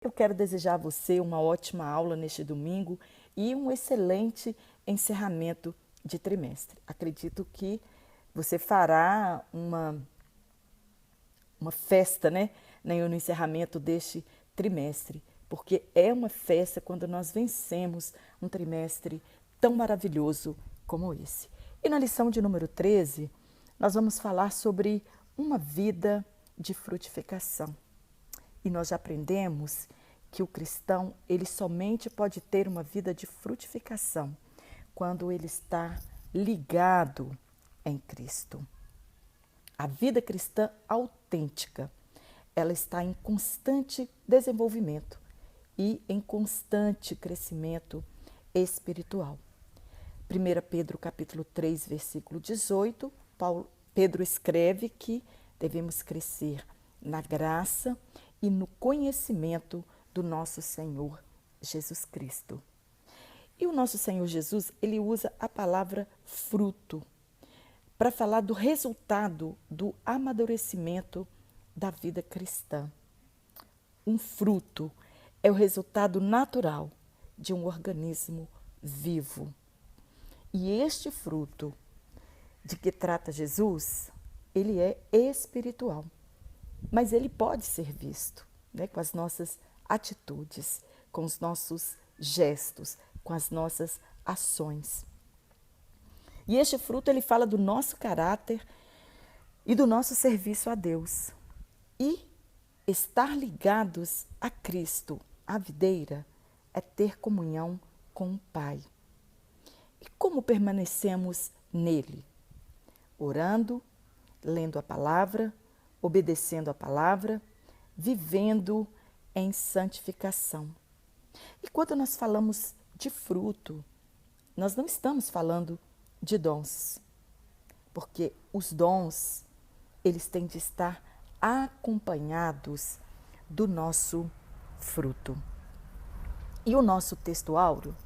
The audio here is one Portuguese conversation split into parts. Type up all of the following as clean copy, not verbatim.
Eu quero desejar a você uma ótima aula neste domingo e um excelente encerramento de trimestre. Acredito que você fará uma festa, né, no encerramento deste trimestre, porque é uma festa quando nós vencemos um trimestre tão maravilhoso como esse. E na lição de número 13, nós vamos falar sobre uma vida de frutificação. E nós já aprendemos que o cristão, ele somente pode ter uma vida de frutificação quando ele está ligado em Cristo. A vida cristã autêntica, ela está em constante desenvolvimento e em constante crescimento espiritual. 1 Pedro capítulo 3, versículo 18, Pedro escreve que devemos crescer na graça e no conhecimento do nosso Senhor Jesus Cristo. E o nosso Senhor Jesus, ele usa a palavra fruto para falar do resultado do amadurecimento da vida cristã. Um fruto é o resultado natural de um organismo vivo. E este fruto de que trata Jesus, ele é espiritual, mas ele pode ser visto, né, com as nossas atitudes, com os nossos gestos, com as nossas ações. E este fruto, ele fala do nosso caráter e do nosso serviço a Deus. E estar ligados a Cristo, a videira, é ter comunhão com o Pai. E como permanecemos nele? Orando, lendo a palavra, obedecendo a palavra, vivendo em santificação. E quando nós falamos de fruto, nós não estamos falando de dons, porque os dons, eles têm de estar acompanhados do nosso fruto. E o nosso texto áureo,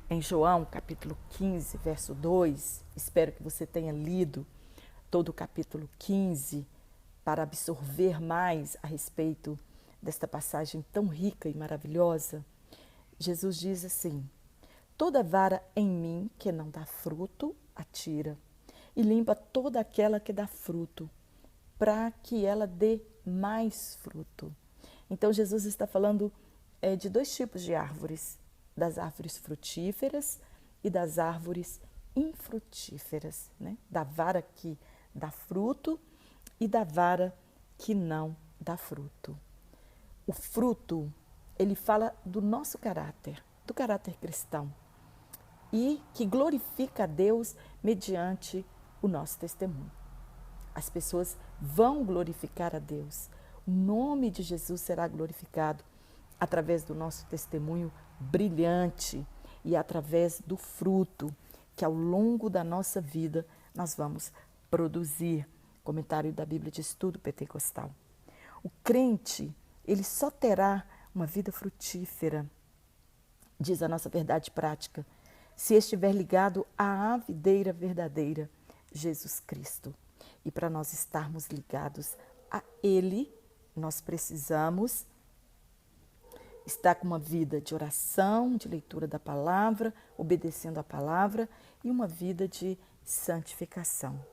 em João, capítulo 15, verso 2, espero que você tenha lido todo o capítulo 15 para absorver mais a respeito desta passagem tão rica e maravilhosa. Jesus diz assim: toda vara em mim que não dá fruto, atira, e limpa toda aquela que dá fruto, para que ela dê mais fruto. Então Jesus está falando de dois tipos de árvores, das árvores frutíferas e das árvores infrutíferas, né? Da vara que dá fruto e da vara que não dá fruto. O fruto, ele fala do nosso caráter, do caráter cristão, e que glorifica a Deus mediante o nosso testemunho. As pessoas vão glorificar a Deus. O nome de Jesus será glorificado através do nosso testemunho brilhante e através do fruto que ao longo da nossa vida nós vamos produzir. Comentário da Bíblia de Estudo Pentecostal. O crente, ele só terá uma vida frutífera, diz a nossa verdade prática, se estiver ligado à videira verdadeira, Jesus Cristo. E para nós estarmos ligados a Ele, nós precisamos estar com uma vida de oração, de leitura da palavra, obedecendo a palavra e uma vida de santificação.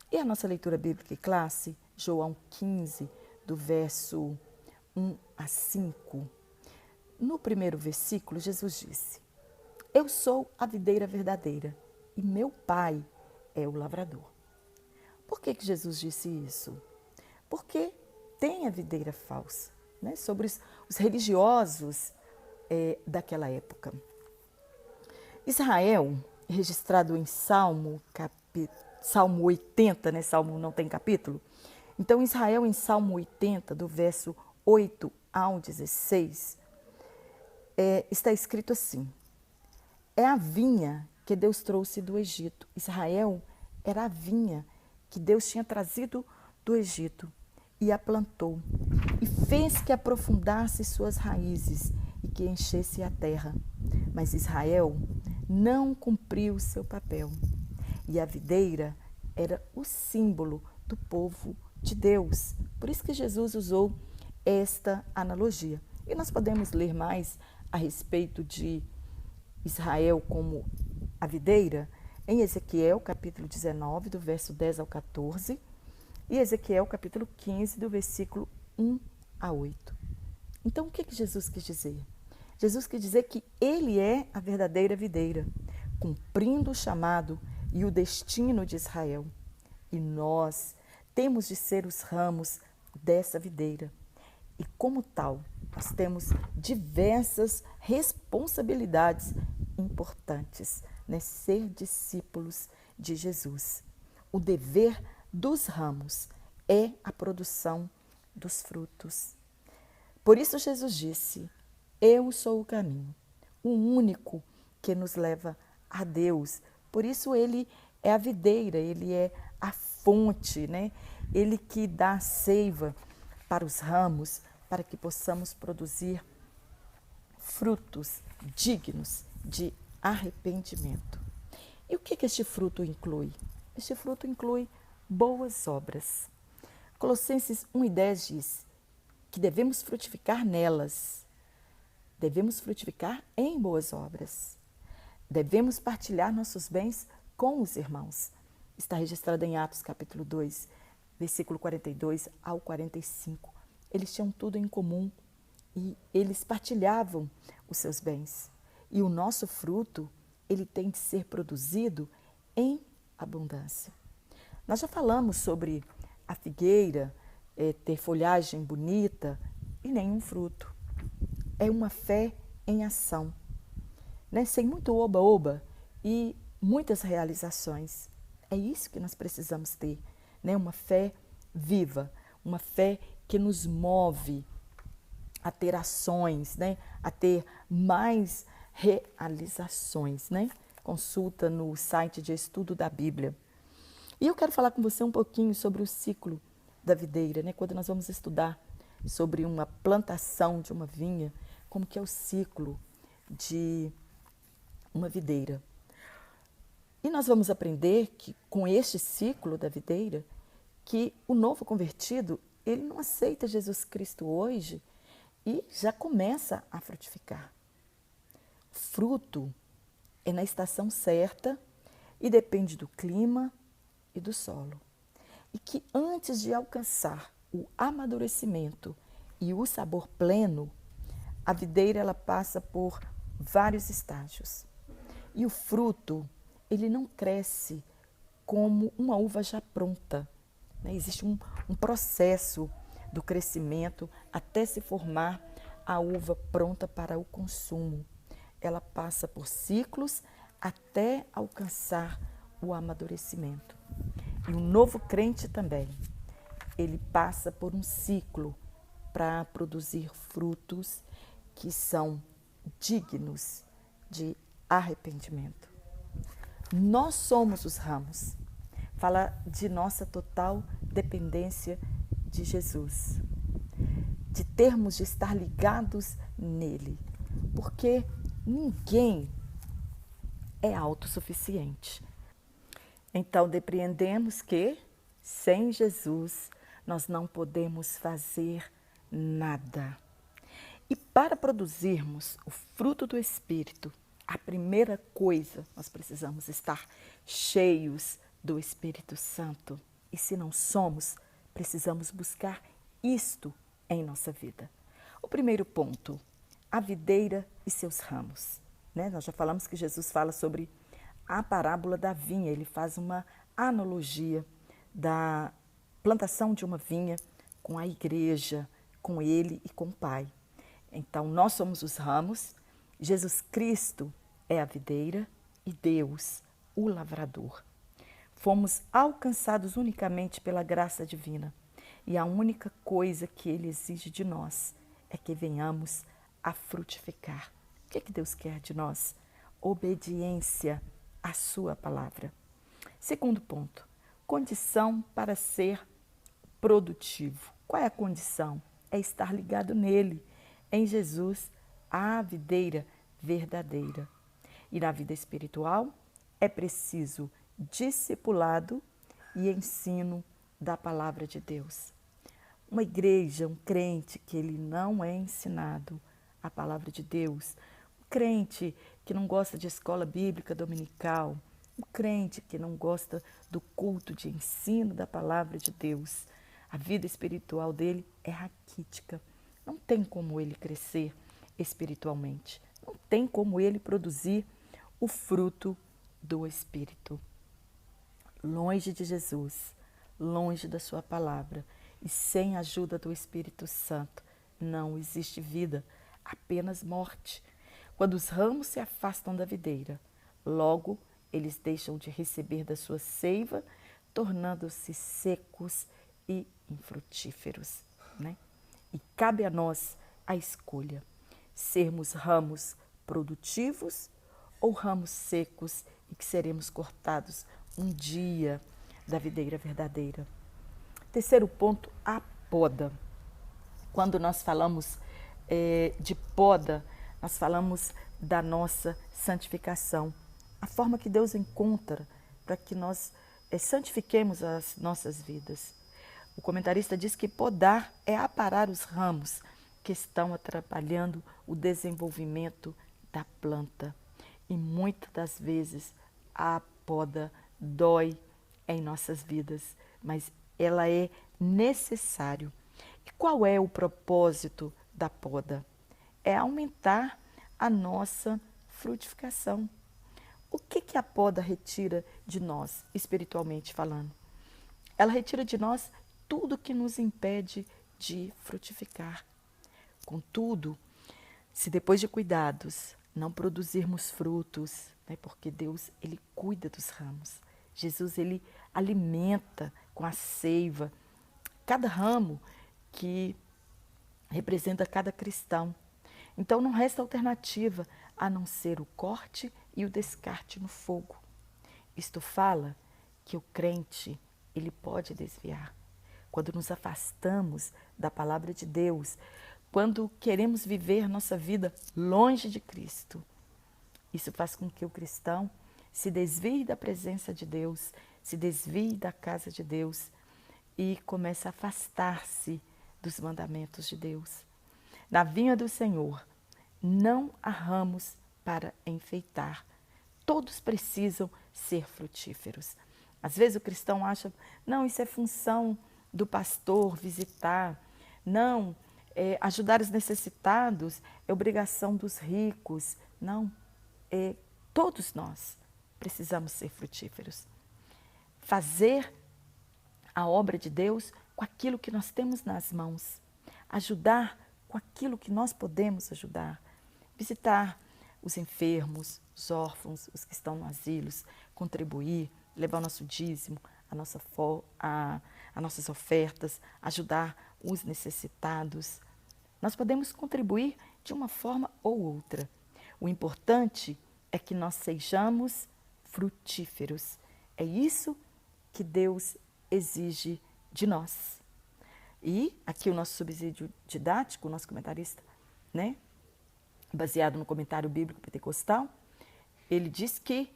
E a nossa leitura bíblica e classe, João 15, do verso 1 a 5. No primeiro versículo, Jesus disse: eu sou a videira verdadeira e meu Pai é o lavrador. Por que Jesus disse isso? Porque tem a videira falsa, né? Sobre os religiosos daquela época. Israel, registrado em Salmo 80, né? Salmo não tem capítulo. Então, Israel em Salmo 80, do verso 8 ao 16, está escrito assim: é a vinha que Deus trouxe do Egito. Israel era a vinha que Deus tinha trazido do Egito e a plantou e fez que aprofundasse suas raízes e que enchesse a terra. Mas Israel não cumpriu seu papel. E a videira era o símbolo do povo de Deus. Por isso que Jesus usou esta analogia. E nós podemos ler mais a respeito de Israel como a videira em Ezequiel, capítulo 19, do verso 10 ao 14, e Ezequiel, capítulo 15, do versículo 1 a 8. Então, o que Jesus quis dizer? Jesus quis dizer que ele é a verdadeira videira, cumprindo o chamado e o destino de Israel. E nós temos de ser os ramos dessa videira. E como tal, nós temos diversas responsabilidades importantes, né? Ser discípulos de Jesus. O dever dos ramos é a produção dos frutos. Por isso Jesus disse: eu sou o caminho, o único que nos leva a Deus. Por isso ele é a videira, ele é a fonte, né? Ele que dá a seiva para os ramos, para que possamos produzir frutos dignos de arrependimento. E o que este fruto inclui? Este fruto inclui boas obras. Colossenses 1:10 diz que devemos frutificar nelas. Devemos frutificar em boas obras. Devemos partilhar nossos bens com os irmãos. Está registrado em Atos capítulo 2, versículo 42 ao 45. Eles tinham tudo em comum e eles partilhavam os seus bens. E o nosso fruto, ele tem de ser produzido em abundância. Nós já falamos sobre a figueira ter folhagem bonita e nenhum fruto. É uma fé em ação, né? Sem muito oba-oba e muitas realizações. É isso que nós precisamos ter, né? Uma fé viva, uma fé que nos move a ter ações, né? A ter mais realizações, né? Consulta no site de estudo da Bíblia. E eu quero falar com você um pouquinho sobre o ciclo da videira, né? Quando nós vamos estudar sobre uma plantação de uma vinha, como que é o ciclo de uma videira. E nós vamos aprender que com este ciclo da videira, que o novo convertido, ele não aceita Jesus Cristo hoje e já começa a frutificar. Fruto é na estação certa e depende do clima e do solo. E que antes de alcançar o amadurecimento e o sabor pleno, a videira ela passa por vários estágios. E o fruto, ele não cresce como uma uva já pronta, né? Existe um processo do crescimento até se formar a uva pronta para o consumo. Ela passa por ciclos até alcançar o amadurecimento. E o novo crente também, ele passa por um ciclo para produzir frutos que são dignos de arrependimento. Nós somos os ramos. Fala de nossa total dependência de Jesus, de termos de estar ligados nele, porque ninguém é autossuficiente. Então, depreendemos que, sem Jesus, nós não podemos fazer nada. E para produzirmos o fruto do Espírito, a primeira coisa, nós precisamos estar cheios do Espírito Santo. E se não somos, precisamos buscar isto em nossa vida. O primeiro ponto, a videira e seus ramos, né? Nós já falamos que Jesus fala sobre a parábola da vinha, ele faz uma analogia da plantação de uma vinha com a igreja, com ele e com o Pai. Então, nós somos os ramos, Jesus Cristo é a videira e Deus, o lavrador. Fomos alcançados unicamente pela graça divina e a única coisa que Ele exige de nós é que venhamos a frutificar. O que Deus quer de nós? Obediência à sua palavra. Segundo ponto, condição para ser produtivo. Qual é a condição? É estar ligado nele, em Jesus, a videira verdadeira. E na vida espiritual é preciso discipulado e ensino da palavra de Deus. Uma igreja, um crente que ele não é ensinado, a palavra de Deus, um crente que não gosta de escola bíblica dominical, um crente que não gosta do culto de ensino da palavra de Deus, a vida espiritual dele é raquítica. Não tem como ele crescer espiritualmente. Não tem como ele produzir o fruto do Espírito. Longe de Jesus, longe da sua palavra e sem a ajuda do Espírito Santo, não existe vida, apenas morte. Quando os ramos se afastam da videira, logo eles deixam de receber da sua seiva, tornando-se secos e infrutíferos, né? E cabe a nós a escolha, sermos ramos produtivos ou ramos secos e que seremos cortados um dia da videira verdadeira. Terceiro ponto, a poda. Quando nós falamos de poda, nós falamos da nossa santificação. A forma que Deus encontra para que nós santifiquemos as nossas vidas. O comentarista diz que podar é aparar os ramos que estão atrapalhando o desenvolvimento da planta. E muitas das vezes a poda dói em nossas vidas, mas ela é necessário. E qual é o propósito da poda? É aumentar a nossa frutificação. O que a poda retira de nós, espiritualmente falando? Ela retira de nós tudo que nos impede de frutificar. Contudo, se depois de cuidados não produzirmos frutos, né, porque Deus ele cuida dos ramos. Jesus ele alimenta com a seiva cada ramo que representa cada cristão. Então não resta alternativa a não ser o corte e o descarte no fogo. Isto fala que o crente ele pode desviar. Quando nos afastamos da palavra de Deus, quando queremos viver nossa vida longe de Cristo, isso faz com que o cristão se desvie da presença de Deus, se desvie da casa de Deus e comece a afastar-se dos mandamentos de Deus. Na vinha do Senhor, não há ramos para enfeitar. Todos precisam ser frutíferos. Às vezes o cristão acha, não, isso é função do pastor visitar. Não, ajudar os necessitados é obrigação dos ricos. Não, todos nós precisamos ser frutíferos. Fazer a obra de Deus com aquilo que nós temos nas mãos. Ajudar com aquilo que nós podemos ajudar. Visitar os enfermos, os órfãos, os que estão nos asilos, contribuir, levar o nosso dízimo, as nossas ofertas, ajudar os necessitados. Nós podemos contribuir de uma forma ou outra. O importante é que nós sejamos frutíferos. É isso que Deus exige de nós. E aqui o nosso subsídio didático, o nosso comentarista, né, baseado no comentário bíblico pentecostal, ele diz que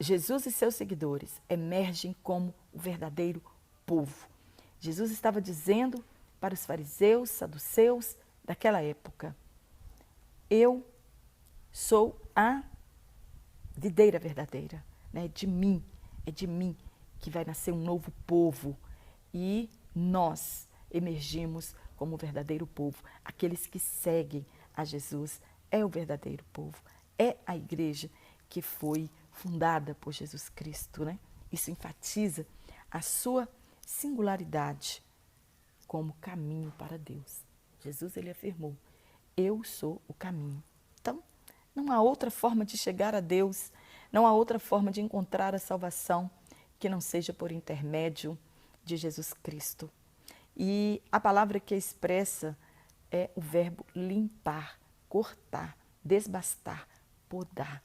Jesus e seus seguidores emergem como o verdadeiro povo. Jesus estava dizendo para os fariseus, saduceus daquela época: eu sou a videira verdadeira, né? É de mim que vai nascer um novo povo. E nós emergimos como o verdadeiro povo. Aqueles que seguem a Jesus é o verdadeiro povo. É a igreja que foi fundada por Jesus Cristo, né? Isso enfatiza a sua singularidade como caminho para Deus. Jesus ele afirmou: eu sou o caminho. Então, não há outra forma de chegar a Deus, não há outra forma de encontrar a salvação que não seja por intermédio de Jesus Cristo. E a palavra que expressa é o verbo limpar, cortar, desbastar, podar.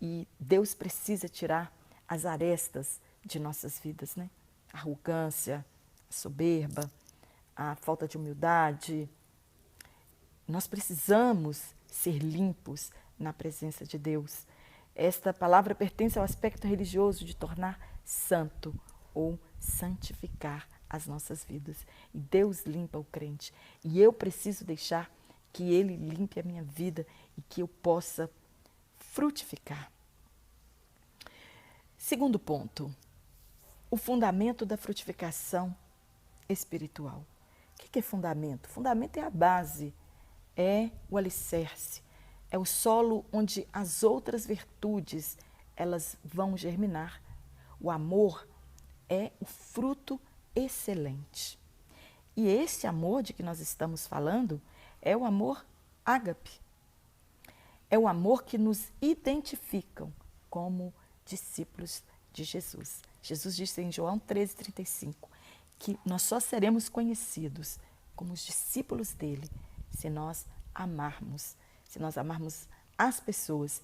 E Deus precisa tirar as arestas de nossas vidas, né? A arrogância, a soberba, a falta de humildade. Nós precisamos ser limpos na presença de Deus. Esta palavra pertence ao aspecto religioso de tornar santo ou santificar as nossas vidas. E Deus limpa o crente. E eu preciso deixar que Ele limpe a minha vida e que eu possa frutificar. Segundo ponto, o fundamento da frutificação espiritual. O que é fundamento? Fundamento é a base, é o alicerce, é o solo onde as outras virtudes elas vão germinar. O amor é o fruto excelente. E esse amor de que nós estamos falando é o amor ágape. É o amor que nos identificam como discípulos de Jesus. Jesus disse em João 13,35 que nós só seremos conhecidos como os discípulos dele se nós amarmos as pessoas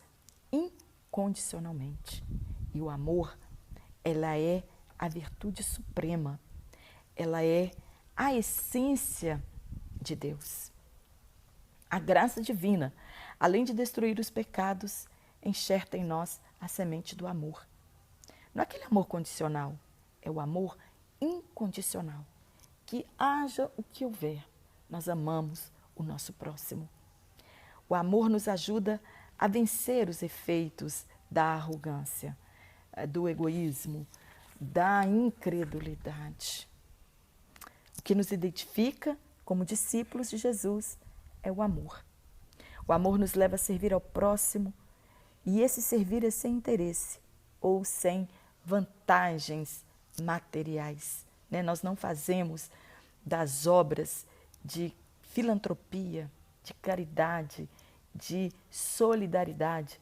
incondicionalmente. E o amor, ela é a virtude suprema, ela é a essência de Deus. A graça divina, além de destruir os pecados, enxerta em nós a semente do amor. Não é aquele amor condicional, é o amor incondicional. Que haja o que houver, nós amamos o nosso próximo. O amor nos ajuda a vencer os efeitos da arrogância, do egoísmo, da incredulidade. O que nos identifica como discípulos de Jesus é o amor. O amor nos leva a servir ao próximo e esse servir é sem interesse ou sem vantagens materiais. Nós não fazemos das obras de filantropia, de caridade, de solidariedade,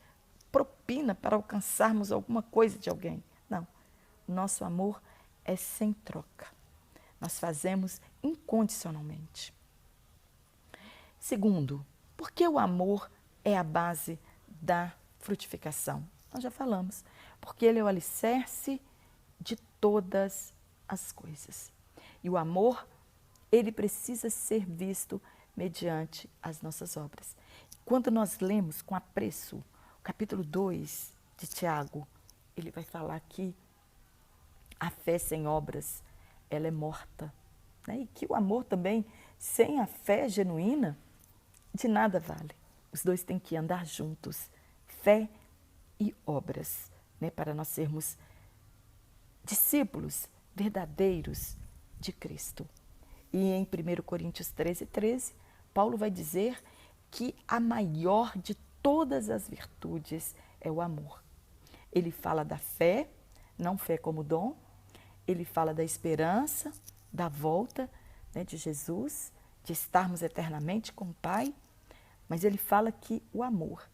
propina para alcançarmos alguma coisa de alguém. Não, nosso amor é sem troca. Nós fazemos incondicionalmente. Segundo, porque o amor é a base da frutificação? Nós já falamos, porque ele é o alicerce de todas as coisas. E o amor, ele precisa ser visto mediante as nossas obras. Quando nós lemos com apreço o capítulo 2 de Tiago, ele vai falar que a fé sem obras, ela é morta. E que o amor também, sem a fé genuína, de nada vale. Os dois têm que andar juntos, fé e obras, para nós sermos discípulos verdadeiros de Cristo. E em 1 Coríntios 13, Paulo vai dizer que a maior de todas as virtudes é o amor. Ele fala da fé, não fé como dom, ele fala da esperança, da volta de Jesus, de estarmos eternamente com o Pai, mas ele fala que o amor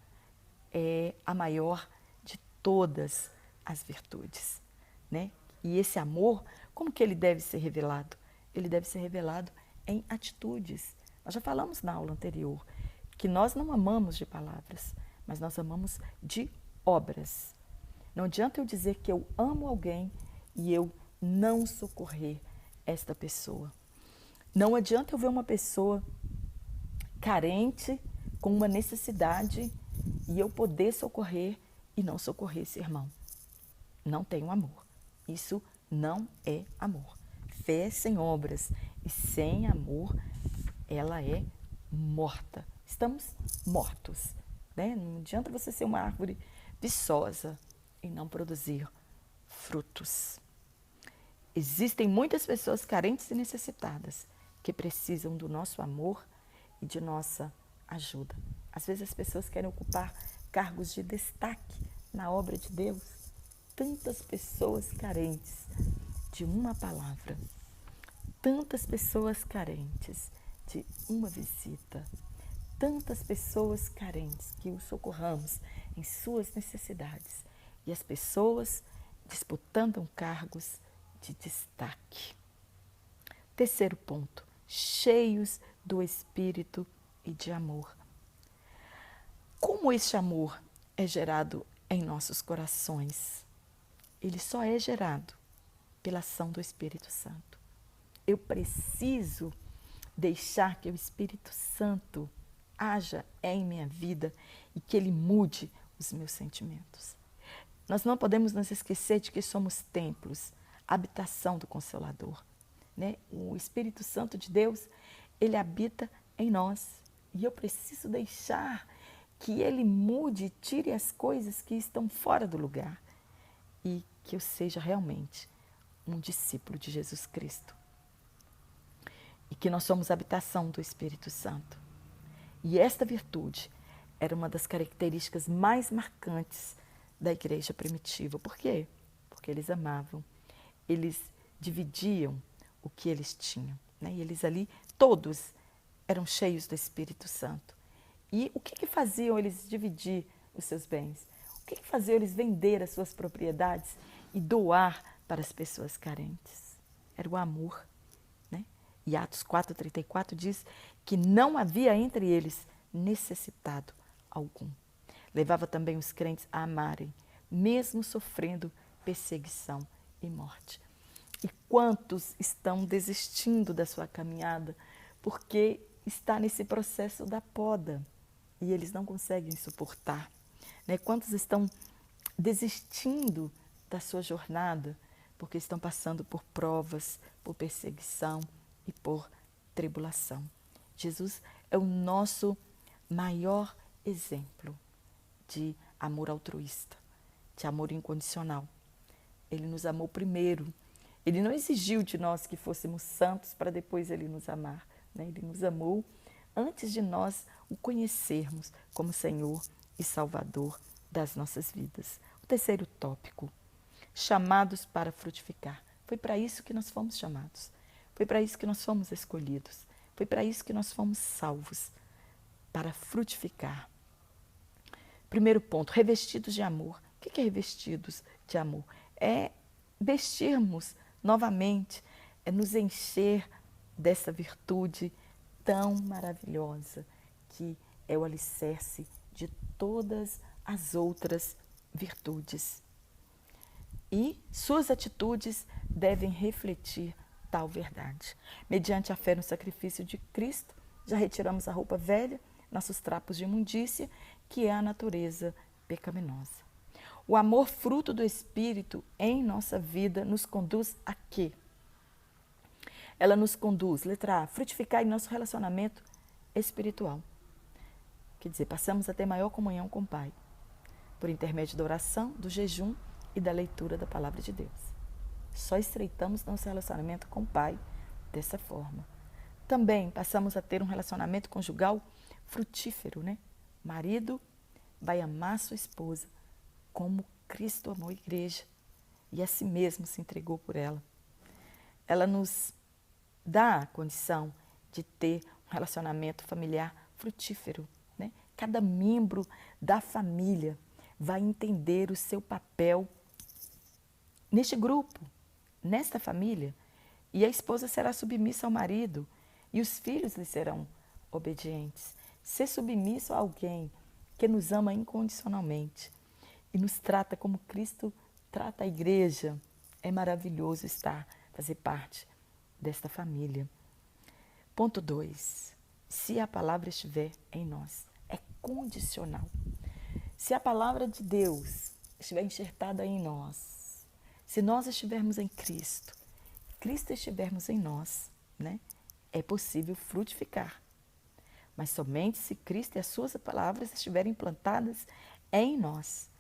é a maior de todas as virtudes. E esse amor, como que ele deve ser revelado? Ele deve ser revelado em atitudes. Nós já falamos na aula anterior que nós não amamos de palavras, mas nós amamos de obras. Não adianta eu dizer que eu amo alguém e eu não socorrer esta pessoa. Não adianta eu ver uma pessoa carente, com uma necessidade, e eu poder socorrer e não socorrer esse irmão. Não tenho amor. Isso não é amor. Fé sem obras e sem amor, ela é morta. Estamos mortos. Não adianta você ser uma árvore viçosa e não produzir frutos. Existem muitas pessoas carentes e necessitadas que precisam do nosso amor e de nossa ajuda. Às vezes as pessoas querem ocupar cargos de destaque na obra de Deus. Tantas pessoas carentes de uma palavra, tantas pessoas carentes de uma visita, tantas pessoas carentes que o socorramos em suas necessidades e as pessoas disputando cargos de destaque. Terceiro ponto, cheios do Espírito e de amor. Como este amor é gerado em nossos corações? Ele só é gerado pela ação do Espírito Santo. Eu preciso deixar que o Espírito Santo haja em minha vida e que ele mude os meus sentimentos. Nós não podemos nos esquecer de que somos templos, habitação do Consolador. O Espírito Santo de Deus, ele habita em nós E eu preciso deixar que Ele mude, tire as coisas que estão fora do lugar e que eu seja realmente um discípulo de Jesus Cristo. E que nós somos a habitação do Espírito Santo. E esta virtude era uma das características mais marcantes da igreja primitiva. Por quê? Porque eles amavam, eles dividiam o que eles tinham, né? E eles ali, todos, eram cheios do Espírito Santo. E o que faziam eles dividir os seus bens? O que faziam eles vender as suas propriedades e doar para as pessoas carentes? Era o amor, né? E Atos 4,34 diz que não havia entre eles necessitado algum. Levava também os crentes a amarem, mesmo sofrendo perseguição e morte. E quantos estão desistindo da sua caminhada porque está nesse processo da poda e eles não conseguem suportar, né? Quantos estão desistindo da sua jornada porque estão passando por provas, por perseguição e por tribulação. Jesus é o nosso maior exemplo de amor altruísta, de amor incondicional. Ele nos amou primeiro. Ele não exigiu de nós que fôssemos santos para depois Ele nos amar, né? Ele nos amou antes de nós o conhecermos como Senhor e Salvador das nossas vidas. O terceiro tópico, chamados para frutificar. Foi para isso que nós fomos chamados. Foi para isso que nós fomos escolhidos. Foi para isso que nós fomos salvos, para frutificar. Primeiro ponto, revestidos de amor. O que é revestidos de amor? É vestirmos novamente, é nos encher dessa virtude tão maravilhosa que é o alicerce de todas as outras virtudes. E suas atitudes devem refletir tal verdade. Mediante a fé no sacrifício de Cristo, já retiramos a roupa velha, nossos trapos de imundícia, que é a natureza pecaminosa. O amor fruto do Espírito em nossa vida nos conduz a quê? Ela nos conduz, letra A, frutificar em nosso relacionamento espiritual. Quer dizer, passamos a ter maior comunhão com o Pai, por intermédio da oração, do jejum e da leitura da Palavra de Deus. Só estreitamos nosso relacionamento com o Pai dessa forma. Também passamos a ter um relacionamento conjugal frutífero, né? Marido vai amar sua esposa como Cristo amou a igreja e a si mesmo se entregou por ela. Ela nos dá a condição de ter um relacionamento familiar frutífero, né? Cada membro da família vai entender o seu papel neste grupo, nesta família, e a esposa será submissa ao marido e os filhos lhe serão obedientes. Ser submisso a alguém que nos ama incondicionalmente e nos trata como Cristo trata a igreja, é maravilhoso fazer parte desta família. Ponto 2. Se a palavra estiver em nós, é condicional. Se a palavra de Deus estiver enxertada em nós, se nós estivermos em Cristo, Cristo estivermos em nós, né, é possível frutificar. Mas somente se Cristo e as suas palavras estiverem implantadas em nós.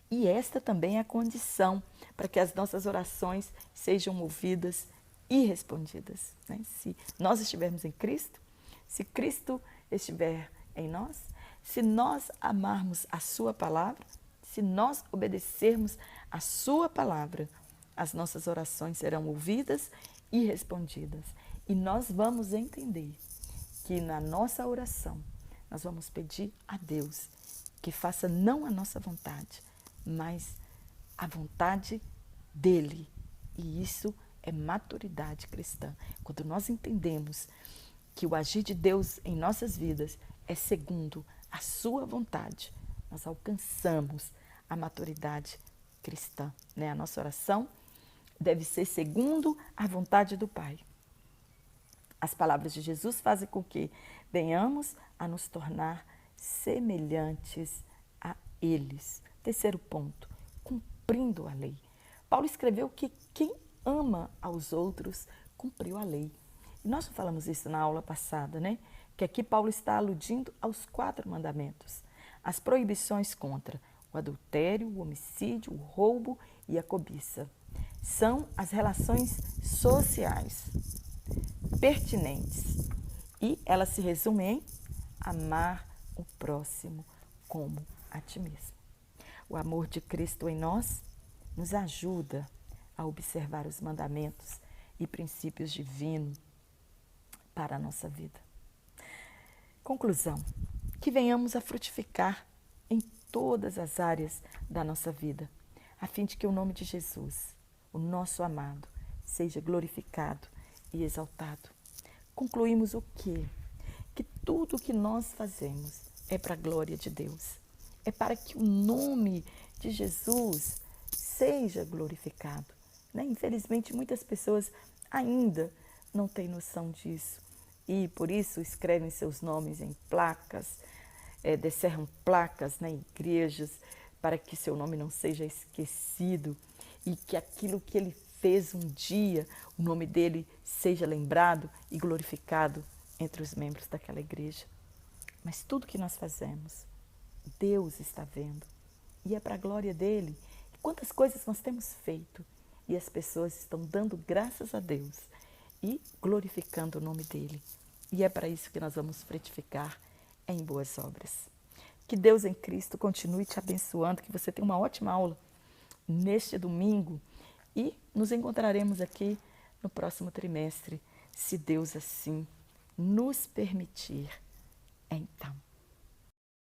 E esta também é a condição para que as nossas orações sejam ouvidas e respondidas, né? Se nós estivermos em Cristo, se Cristo estiver em nós, se nós amarmos a sua palavra, se nós obedecermos a sua palavra, as nossas orações serão ouvidas e respondidas. E nós vamos entender que na nossa oração nós vamos pedir a Deus que faça não a nossa vontade, mas a vontade dele. E isso é maturidade cristã. Quando nós entendemos que o agir de Deus em nossas vidas é segundo a sua vontade, nós alcançamos a maturidade cristã, né? A nossa oração deve ser segundo a vontade do Pai. As palavras de Jesus fazem com que venhamos a nos tornar semelhantes a eles. Terceiro ponto, cumprindo a lei. Paulo escreveu que quem ama aos outros cumpriu a lei. E nós falamos isso na aula passada, né? que aqui Paulo está aludindo aos 4 mandamentos, as proibições contra o adultério, o homicídio, o roubo e a cobiça. São as relações sociais pertinentes e elas se resumem em amar o próximo como a ti mesmo. O amor de Cristo em nós nos ajuda a observar os mandamentos e princípios divinos para a nossa vida. Conclusão: que venhamos a frutificar em todas as áreas da nossa vida, a fim de que o nome de Jesus, o nosso amado, seja glorificado e exaltado. Concluímos o quê? Que tudo o que nós fazemos é para a glória de Deus. É para que o nome de Jesus seja glorificado. Infelizmente, muitas pessoas ainda não têm noção disso e, por isso, escrevem seus nomes em placas, descerram placas em igrejas para que seu nome não seja esquecido e que aquilo que ele fez um dia, o nome dele seja lembrado e glorificado entre os membros daquela igreja. Mas tudo que nós fazemos, Deus está vendo e é para a glória dele. E quantas coisas nós temos feito e as pessoas estão dando graças a Deus e glorificando o nome dele. E é para isso que nós vamos frutificar em boas obras. Que Deus em Cristo continue te abençoando, que você tenha uma ótima aula neste domingo e nos encontraremos aqui no próximo trimestre, se Deus assim nos permitir. Então.